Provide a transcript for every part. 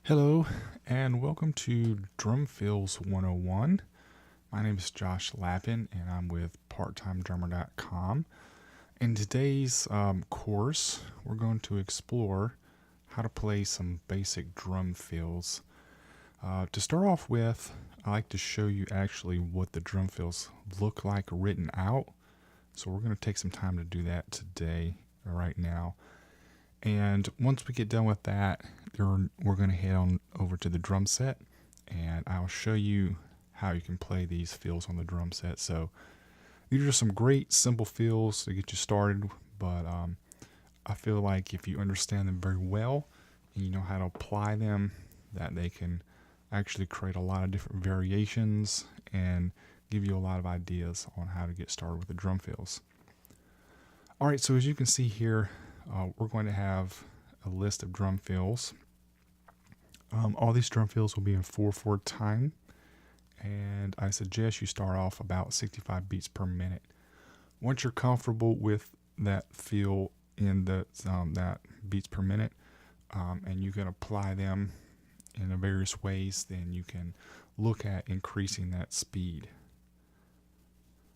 Hello, and welcome to Drum Fills 101. My name is Josh Lappin, and I'm with PartTimeDrummer.com. In today's course, we're going to explore how to play some basic drum fills. To start off with, I like to show you actually what the drum fills look like written out. So we're going to take some time to do that today, right now. And once we get done with that, we're going to head on over to the drum set, and I'll show you how you can play these fills on the drum set. So these are some great simple fills to get you started, but I feel like if you understand them very well and you know how to apply them, that they can actually create a lot of different variations and give you a lot of ideas on how to get started with the drum fills. All right, so as you can see here, we're going to have a list of drum fills. All these drum fills will be in 4/4 time, and I suggest you start off about 65 beats per minute. Once you're comfortable with that fill in that beats per minute, and you can apply them in various ways, then you can look at increasing that speed.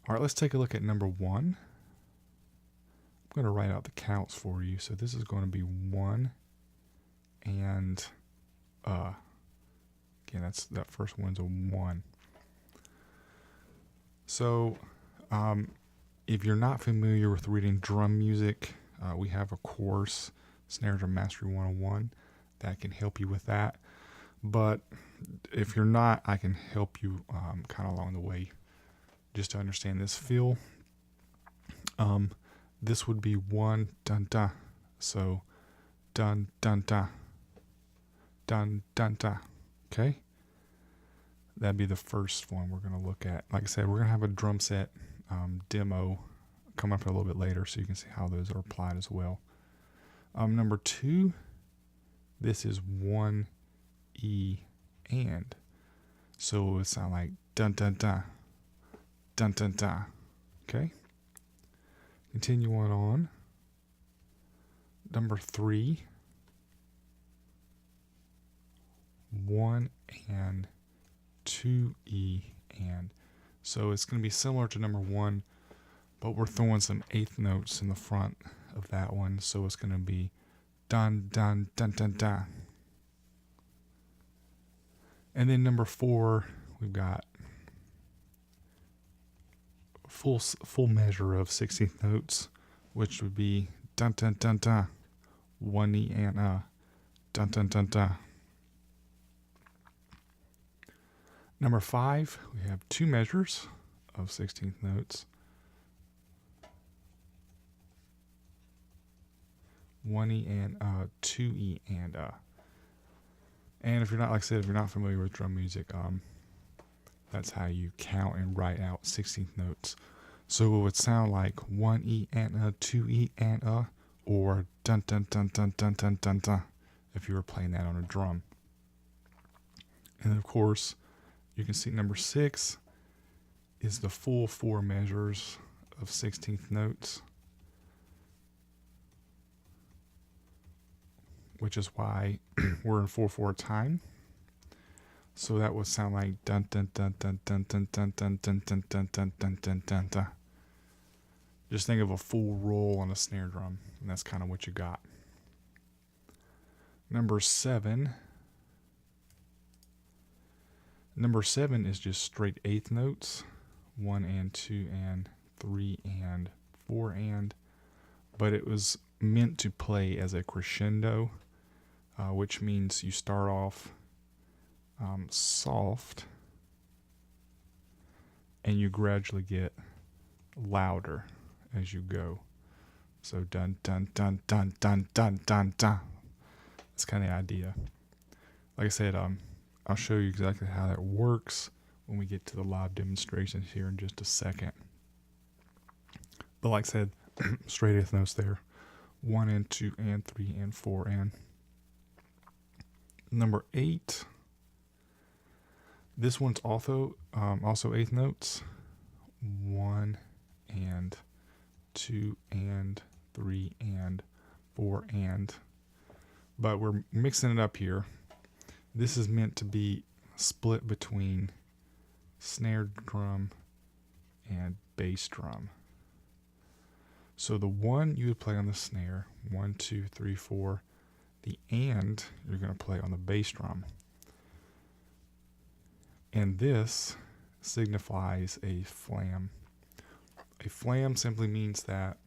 All right, let's take a look at number 1. I'm going to write out the counts for you. So this is going to be 1 and again, that first one's a 1. So if you're not familiar with reading drum music, we have a course, Snare Drum Mastery 101, that can help you with that. But if you're not, I can help you kind of along the way just to understand this feel. This would be 1 dun dun. So dun dun dun. Dun dun dun. Okay? That'd be the first one we're going to look at. Like I said, we're going to have a drum set demo come up a little bit later so you can see how those are applied as well. Number 2, this is 1 E and. So it would sound like dun dun dun. Dun dun dun. Okay? Continue on. Number 3, 1 and 2 E and. So it's going to be similar to number 1, but we're throwing some eighth notes in the front of that one. So it's going to be dun dun dun dun dun. And then number 4, we've got full measure of 16th notes, which would be dun dun dun dun, 1 E and dun dun dun dun. Number 5, we have 2 measures of 16th notes, 1 E and 2 E and And if you're not, like I said, if you're not familiar with drum music, that's how you count and write out 16th notes. So it would sound like 1 E and 2 E and or dun dun dun dun dun dun dun dun if you were playing that on a drum. And of course, you can see number 6 is the full 4 measures of 16th notes, which is why we're in 4/4 time. So that would sound like dun dun dun dun dun dun dun dun dun dun dun dun dun dun dun dun. Just think of a full roll on a snare drum, and that's kind of what you got. Number 7 is just straight eighth notes, 1 and 2 and 3 and 4 and, but it was meant to play as a crescendo, which means you start off soft and you gradually get louder as you go. So dun dun dun dun dun dun dun dun. That's kind of the idea. Like I said, I'll show you exactly how that works when we get to the live demonstrations here in just a second. But like I said, straight eighth notes there. 1 and 2 and 3 and 4 and. Number 8. This one's also eighth notes. 1 and 2 and 3 and 4 and. But we're mixing it up here. This is meant to be split between snare drum and bass drum. So the one you would play on the snare, 1, 2, 3, 4. The and you're going to play on the bass drum. And this signifies a flam. A flam simply means that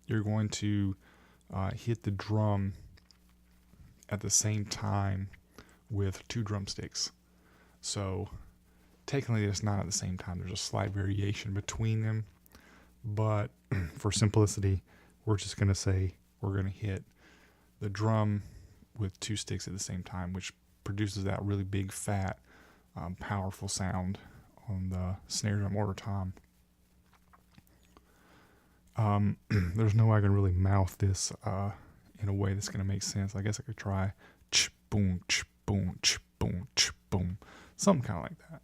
you're going to hit the drum at the same time with 2 drumsticks. So technically it's not at the same time. There's a slight variation between them. But for simplicity, we're just going to say we're going to hit the drum with 2 sticks at the same time, which produces that really big, fat, powerful sound on the snare drum or tom. There's no way I can really mouth this in a way that's going to make sense. I guess I could try ch boom, ch boom, ch boom, ch boom, something kind of like that.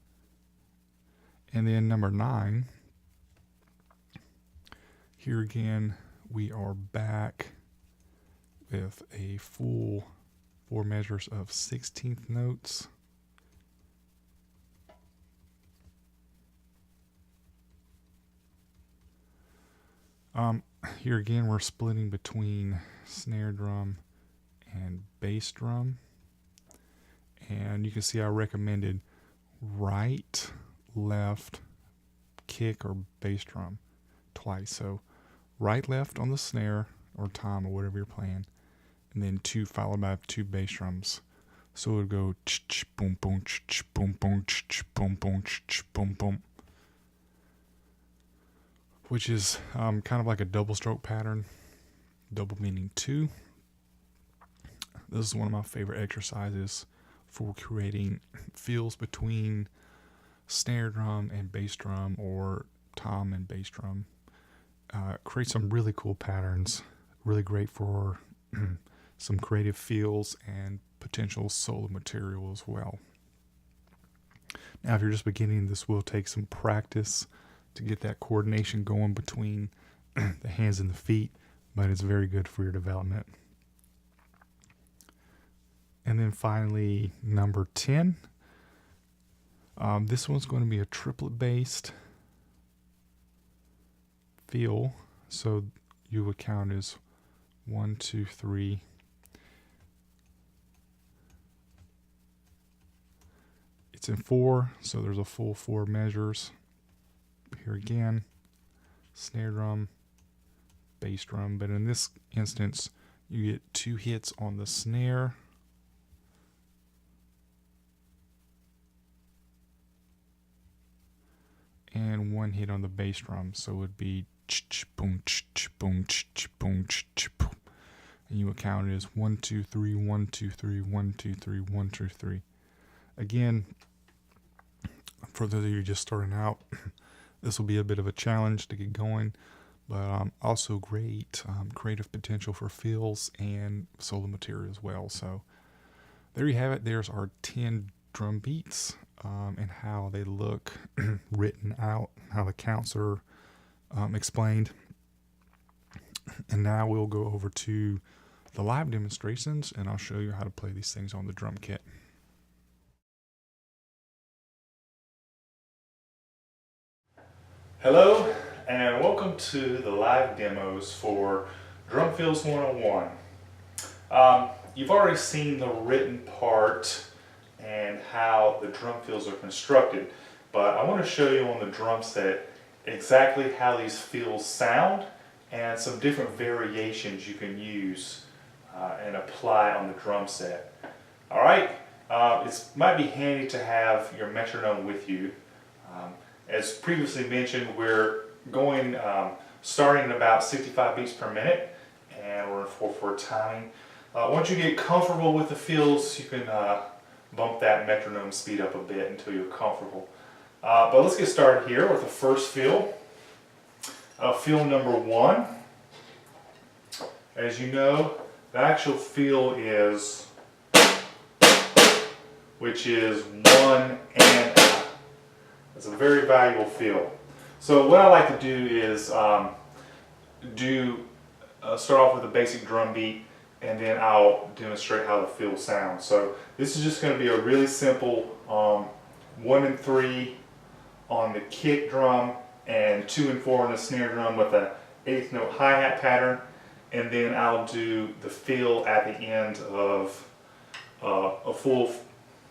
And then number 9. Here again, we are back with a full 4 measures of 16th notes. Here again, we're splitting between snare drum and bass drum. And you can see I recommended right, left, kick, or bass drum twice. So right, left on the snare or tom or whatever you're playing, and then 2 followed by 2 bass drums. So it would go ch ch boom boom ch ch boom boom ch ch boom boom ch ch boom boom, which is kind of like a double stroke pattern. Double meaning 2. This is one of my favorite exercises for creating feels between snare drum and bass drum, or tom and bass drum. Create some really cool patterns. Really great for some creative feels and potential solo material as well. Now, if you're just beginning, this will take some practice to get that coordination going between the hands and the feet, but it's very good for your development. And then finally, number 10. This one's going to be a triplet based feel. So you would count as 1, 2, 3. It's in 4, so there's a full 4 measures. Here again, snare drum, bass drum, but in this instance, you get 2 hits on the snare, and 1 hit on the bass drum. So it would be ch ch boom ch ch boom ch ch boom ch ch boom, and you would count it as 1, 2, 3, 1, 2, 3, 1, 2, 3, 1, 2, 3. Again, for those of you just starting out, this will be a bit of a challenge to get going, but also great creative potential for fills and solo material as well. So there you have it. There's our 10 drum beats and how they look written out, how the counts are explained. And now we'll go over to the live demonstrations, and I'll show you how to play these things on the drum kit. Hello, and welcome to the live demos for Drum Fills 101. You've already seen the written part and how the drum fills are constructed, but I want to show you on the drum set exactly how these fills sound and some different variations you can use and apply on the drum set. Alright, it might be handy to have your metronome with you. As previously mentioned, we're going starting at about 65 beats per minute, and we're in 4/4 timing. Once you get comfortable with the fills, you can bump that metronome speed up a bit until you're comfortable. But let's get started here with the first fill. Fill number 1. As you know, the actual fill is, which is 1 and out. It's a very valuable fill. So what I like to do is start off with a basic drum beat and then I'll demonstrate how the fill sounds. So this is just going to be a really simple 1 and 3 on the kick drum and 2 and 4 on the snare drum with a 8th note hi-hat pattern, and then I'll do the fill at the end of a full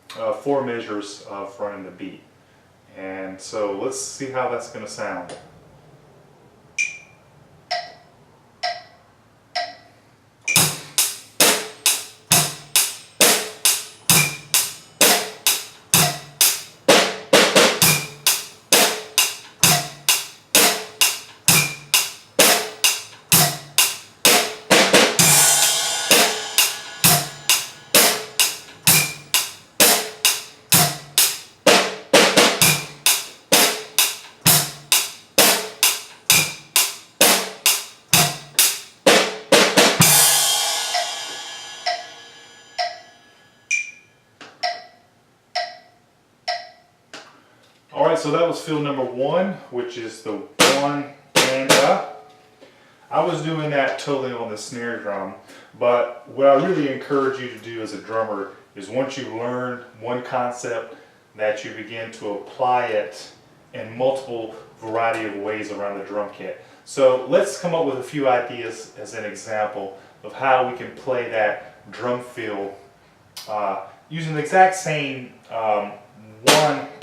4 measures of running the beat. And so let's see how that's going to sound. Alright, so that was fill number 1, which is the 1 and up. I was doing that totally on the snare drum, but what I really encourage you to do as a drummer is once you learn one concept, that you begin to apply it in multiple variety of ways around the drum kit. So let's come up with a few ideas as an example of how we can play that drum fill using the exact same 1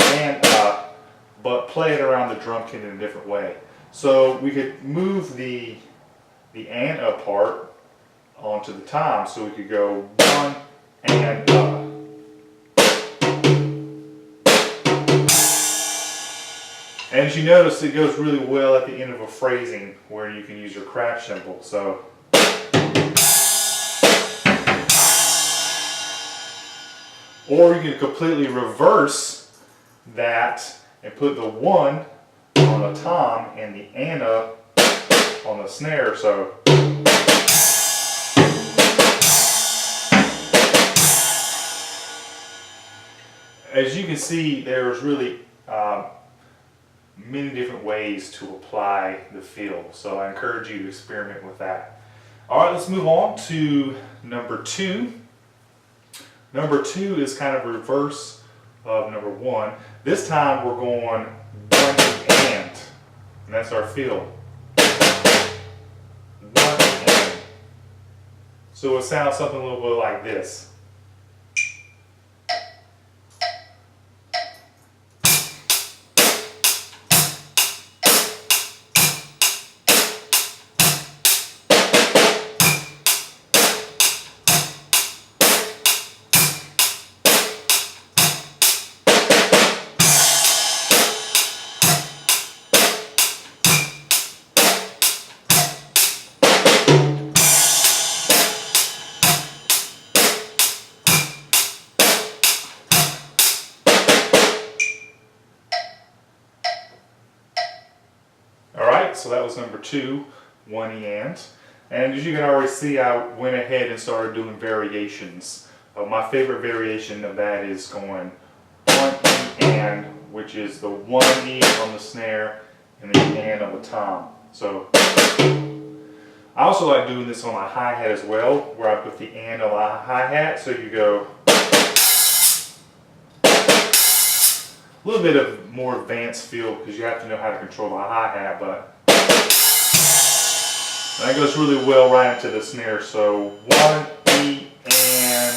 and up, but play it around the drum kit in a different way. So we could move the and up part onto the tom, so we could go 1 and up. And as you notice, it goes really well at the end of a phrasing where you can use your crash cymbal. So or you can completely reverse that and put the 1 on the tom and the and up on the snare. So as you can see, there's really many different ways to apply the fill. So I encourage you to experiment with that. Alright, let's move on to number 2. Number 2 is kind of reverse of number 1. This time we're going 1 and that's our fill. 1 and. So it sounds something a little bit like this. So that was number 2, 1 and. And as you can already see, I went ahead and started doing variations. My favorite variation of that is going 1 E and, which is the 1 E on the snare and the and on the tom. So I also like doing this on my hi-hat as well, where I put the and on the hi-hat. So you go a little bit of more advanced feel because you have to know how to control the hi-hat, but that goes really well right into the snare. So 1 E and.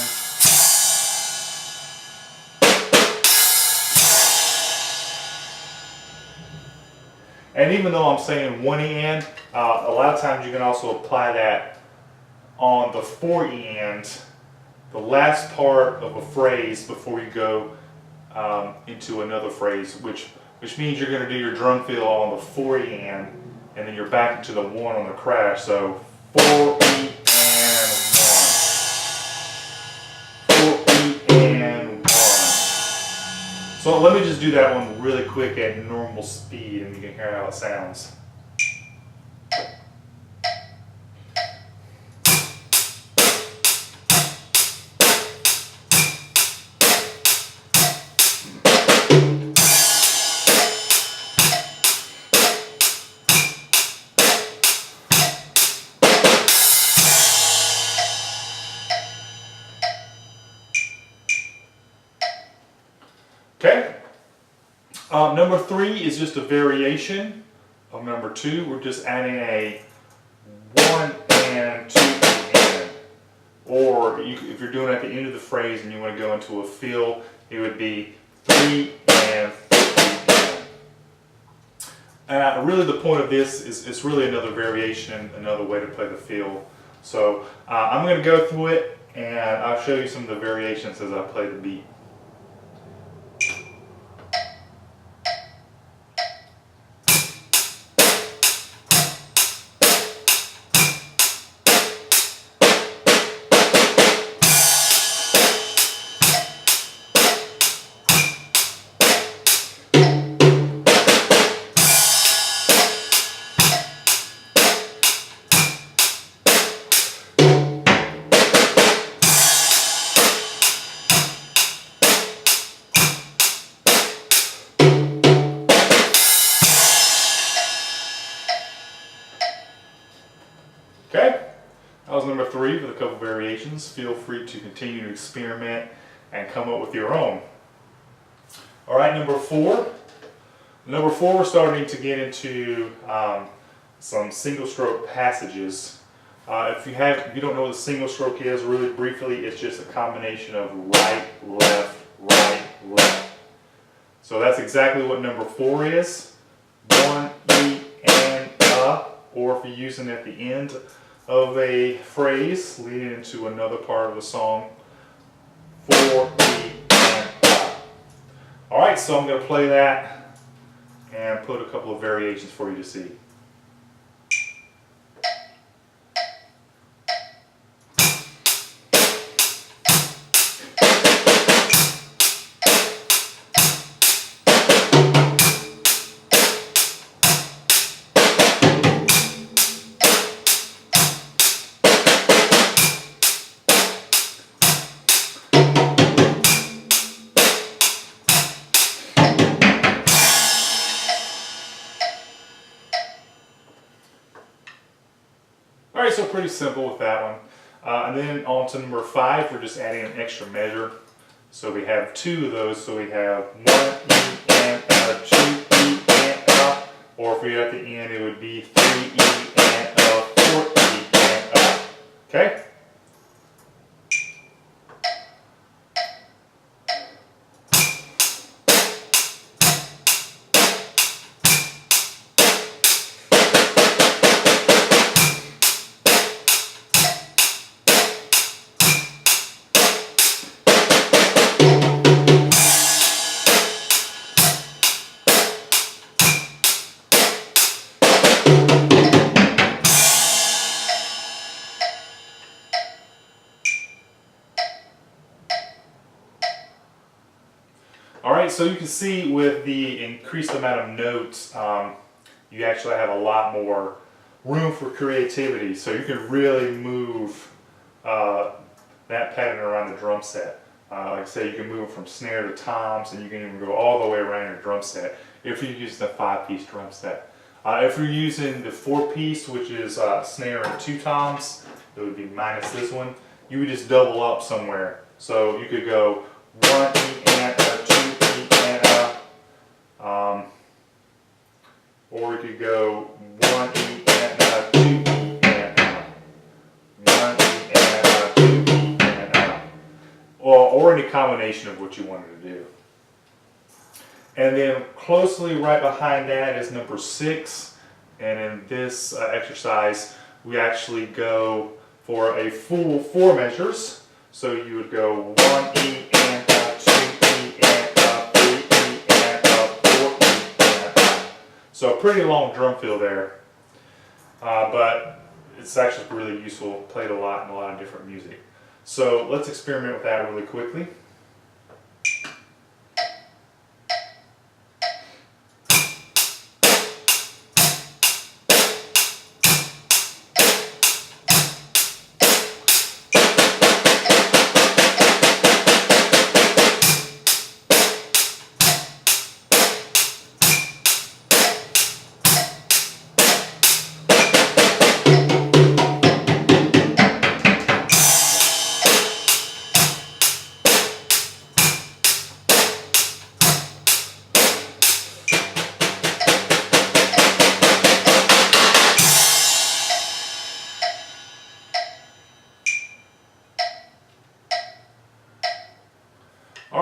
And even though I'm saying 1 E and, a lot of times you can also apply that on the 4 E and, the last part of a phrase before you go into another phrase, which means you're going to do your drum fill on the 4 E and then you're back to the 1 on the crash. So 4 E and 1. 4 E and 1. So let me just do that one really quick at normal speed and you can hear how it sounds. Okay. Number 3 is just a variation of number 2. We're just adding a 1 and 2 and. Or if you're doing it at the end of the phrase and you want to go into a fill, it would be 3 and 4 and. Really the point of this is it's really another variation, another way to play the fill. So I'm going to go through it and I'll show you some of the variations as I play the beat. Okay, that was number 3 with a couple variations. Feel free to continue to experiment and come up with your own. All right, number 4. Number 4, we're starting to get into some single stroke passages. If you don't know what a single stroke is, really briefly, it's just a combination of right, left, right, left. So that's exactly what number 4 is. 1, E, and, or if you're using it at the end of a phrase leading into another part of the song, 4, E, and, Alright, so I'm going to play that and put a couple of variations for you to see. Alright, so pretty simple with that one. And then on to number 5, we're just adding an extra measure. So we have 2 of those, so we have 1 E and 2 E and or if we're at the end, it would be 3 E and 4 E and Okay? Alright, so you can see with the increased amount of notes, you actually have a lot more room for creativity. So you can really move that pattern around the drum set. Like I say, you can move from snare to toms, and you can even go all the way around your drum set if you're using the 5-piece drum set. If you're using the 4-piece, which is snare and 2 toms, it would be minus this one. You would just double up somewhere. So you could go 1 E and 2 E and or you could go 1 E and 2 E and 1 E and 2 E and or any combination of what you wanted to do. And then closely right behind that is number 6. And in this exercise, we actually go for a full 4 measures. So you would go 1 E and 2 E and 3 E and 4 E and So a pretty long drum fill there. But it's actually really useful, played a lot in a lot of different music. So let's experiment with that really quickly.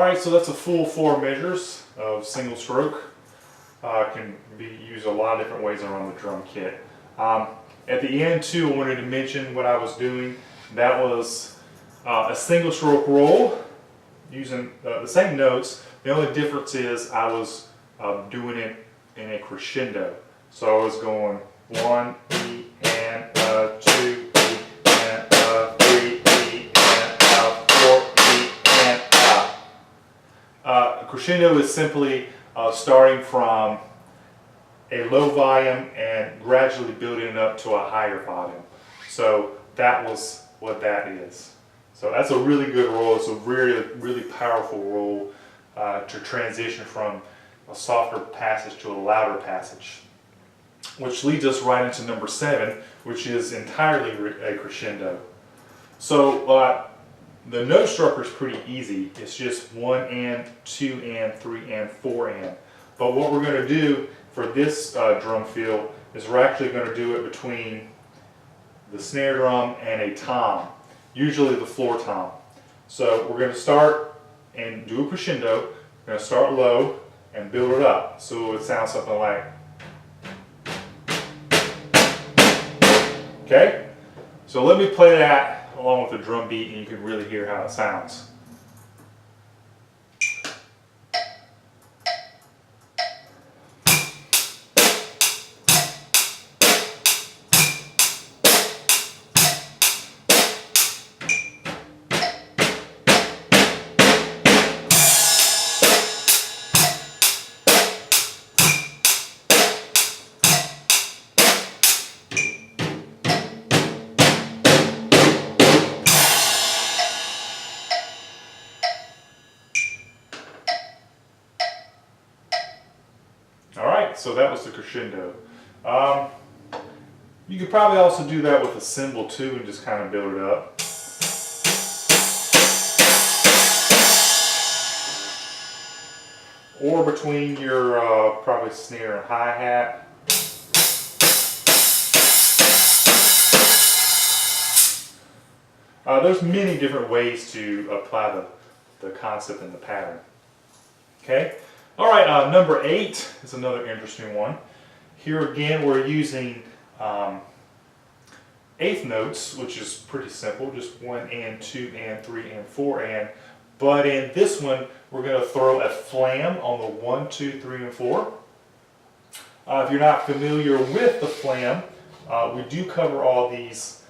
Alright, so that's a full 4 measures of single stroke. Can be used a lot of different ways around the drum kit. At the end too, I wanted to mention what I was doing. That was a single stroke roll using the same notes. The only difference is I was doing it in a crescendo. So I was going 1 E and 2 E and 3 E and 4 E and a crescendo is simply starting from a low volume and gradually building it up to a higher volume. So that was what that is. So that's a really good roll. It's a really, really powerful roll to transition from a softer passage to a louder passage. Which leads us right into number 7, which is entirely a crescendo. So the note structure is pretty easy. It's just 1 and, 2 and, 3 and, 4 and. But what we're going to do for this drum fill is we're actually going to do it between the snare drum and a tom, usually the floor tom. So we're going to start and do a crescendo. We're going to start low and build it up. So it would sound something like, okay? So let me play that along with the drum beat and you can really hear how it sounds. Alright, so that was the crescendo. You could probably also do that with a cymbal too and just kind of build it up. Or between your probably snare and hi-hat. There's many different ways to apply the concept and the pattern. Okay? Alright, number 8 is another interesting one. Here again we're using eighth notes, which is pretty simple, just 1 and, 2 and, 3 and, 4 and. But in this one we're going to throw a flam on the 1, 2, 3 and 4. If you're not familiar with the flam, we do cover all these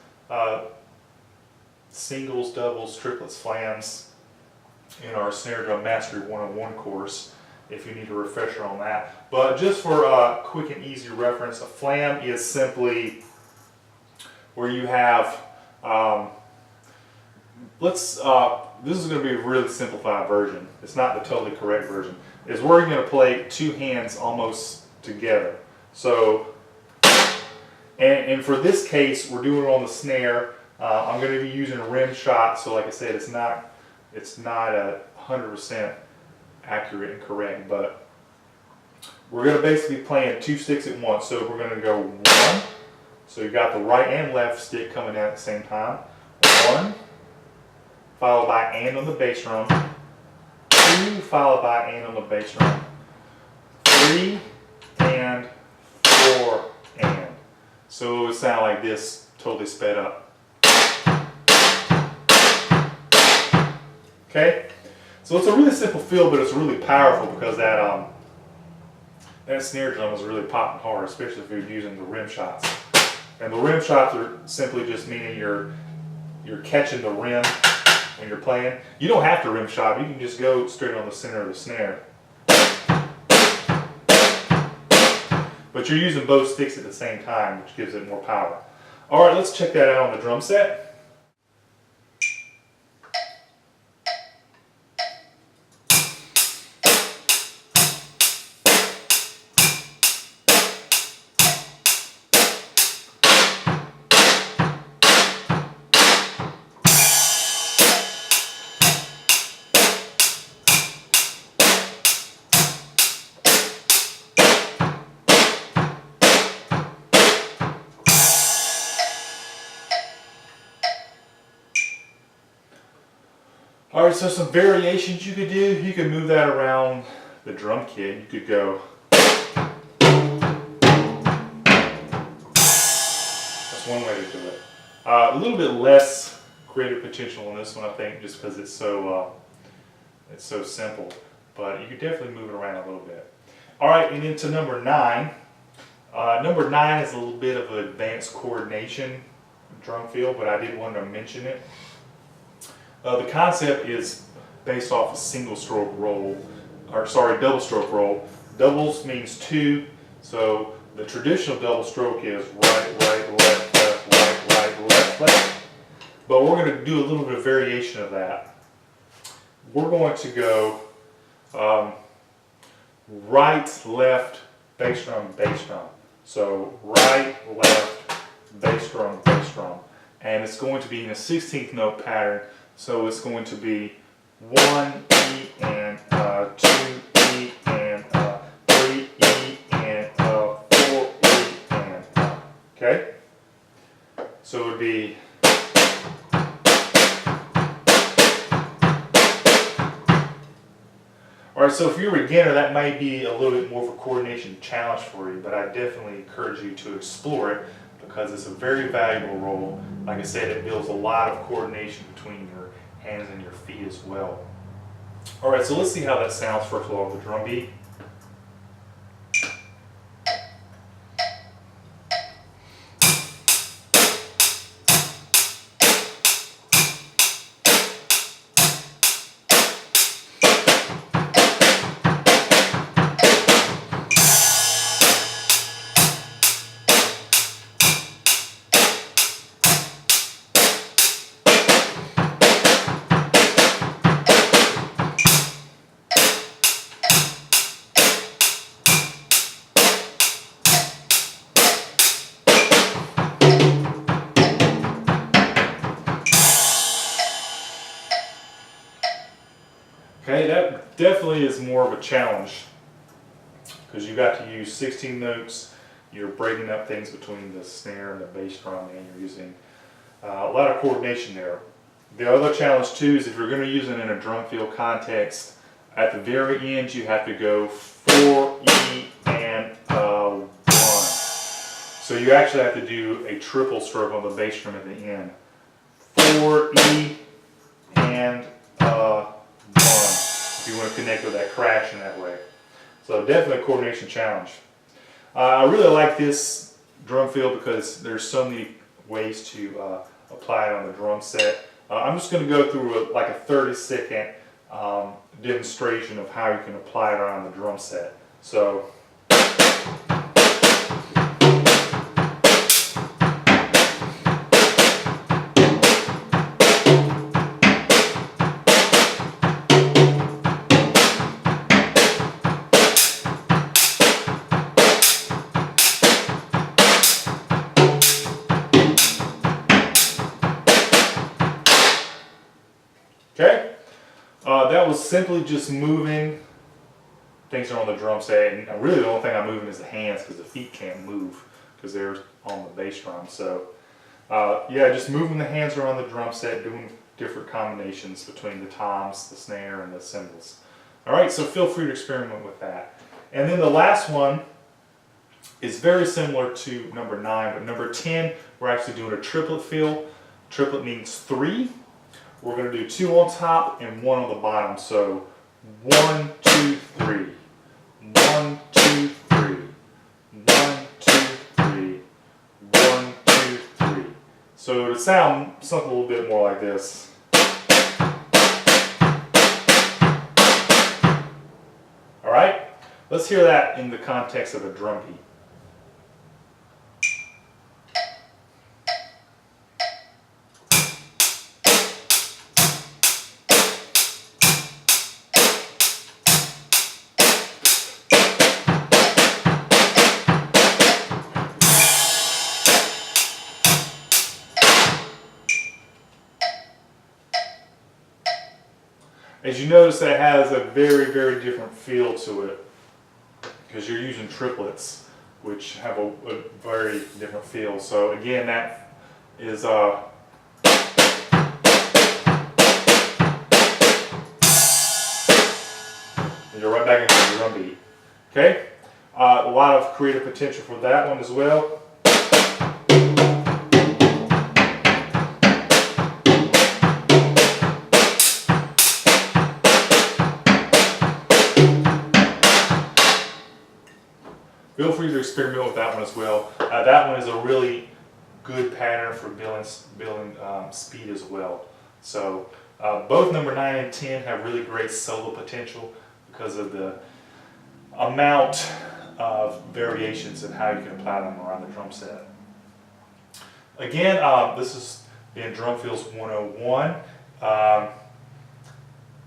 singles, doubles, triplets, flams in our Snare Drum Mastery 101 course, if you need a refresher on that. But just for quick and easy reference, a flam is simply where you have, this is going to be a really simplified version. It's not the totally correct version. Is where you're going to play 2 hands almost together. So, and for this case, we're doing it on the snare. I'm going to be using a rim shot, so like I said, it's not a 100% accurate and correct, but we're going to basically be playing 2 sticks at once. So we're going to go 1, so you've got the right and left stick coming down at the same time. 1, followed by and on the bass drum. 2, followed by and on the bass drum. 3 and 4 and. So it would sound like this, totally sped up. Okay, so it's a really simple feel, but it's really powerful because that snare drum is really popping hard, especially if you're using the rim shots. And the rim shots are simply just meaning you're catching the rim when you're playing. You don't have to rim shot; you can just go straight on the center of the snare. But you're using both sticks at the same time, which gives it more power. All right, let's check that out on the drum set. All right, so some variations you could do. You could move that around the drum kit. You could go. That's one way to do it. A little bit less creative potential on this one, I think, just because it's so simple. But you could definitely move it around a little bit. All right, and into number 9. Number 9 is a little bit of an advanced coordination drum fill, but I did want to mention it. The concept is based off a single stroke roll, or sorry, double stroke roll. Doubles means 2, so the traditional double stroke is right, right, left, left, right, right, left, left. But we're going to do a little bit of variation of that. We're going to go right, left, bass drum, bass drum. So right, left, bass drum, bass drum. And it's going to be in a 16th note pattern. So it's going to be 1 E and 2 E and 3 E and 4 E and okay? So it would be alright, so if you're a beginner, that might be a little bit more of a coordination challenge for you, but I definitely encourage you to explore it because it's a very valuable roll. Like I said, it builds a lot of coordination between your hands and your feet as well. Alright, so let's see how that sounds first of all with the drum beat. Okay, that definitely is more of a challenge because you got to use 16 notes. You're breaking up things between the snare and the bass drum, and you're using a lot of coordination there. The other challenge too is if you're going to use it in a drum fill context, at the very end you have to go 4 E and 1. So you actually have to do a triple stroke on the bass drum at the end. 4 E and 1. If you want to connect with that crash in that way. So definitely a coordination challenge. I really like this drum fill because there's so many ways to apply it on the drum set. I'm just going to go through like a 30-second demonstration of how you can apply it on the drum set. So. Okay, that was simply just moving. Things are on the drum set, and really the only thing I'm moving is the hands because the feet can't move because they're on the bass drum. So yeah, just moving the hands around the drum set, doing different combinations between the toms, the snare, and the cymbals. All right, so feel free to experiment with that. And then the last one is very similar to number 9, but number 10, we're actually doing a triplet fill. Triplet means 3. We're going to do 2 on top and 1 on the bottom. So 1, 2, 3. 1, 2, 3. 1, 2, 3. 1, 2, 3. So to sound something a little bit more like this. All right, let's hear that in the context of a drum beat. As you notice, that has a very, very different feel to it because you're using triplets, which have a very different feel. So again, that is and you're right back into the drum beat. Okay? A lot of creative potential for that one as well. Feel free to experiment with that one as well. That one is a really good pattern for building speed as well. So both number 9 and 10 have really great solo potential because of the amount of variations and how you can apply them around the drum set. Again, this has been Drum Fills 101.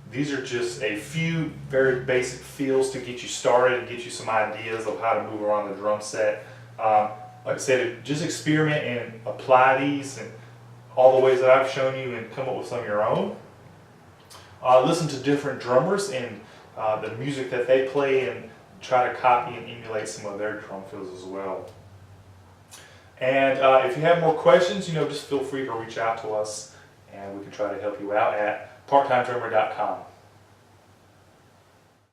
These are just a few very basic feels to get you started and get you some ideas of how to move around the drum set. Like I said, just experiment and apply these and all the ways that I've shown you and come up with some of your own. Listen to different drummers and the music that they play and try to copy and emulate some of their drum fills as well. And if you have more questions, just feel free to reach out to us and we can try to help you out at parttimedrummer.com.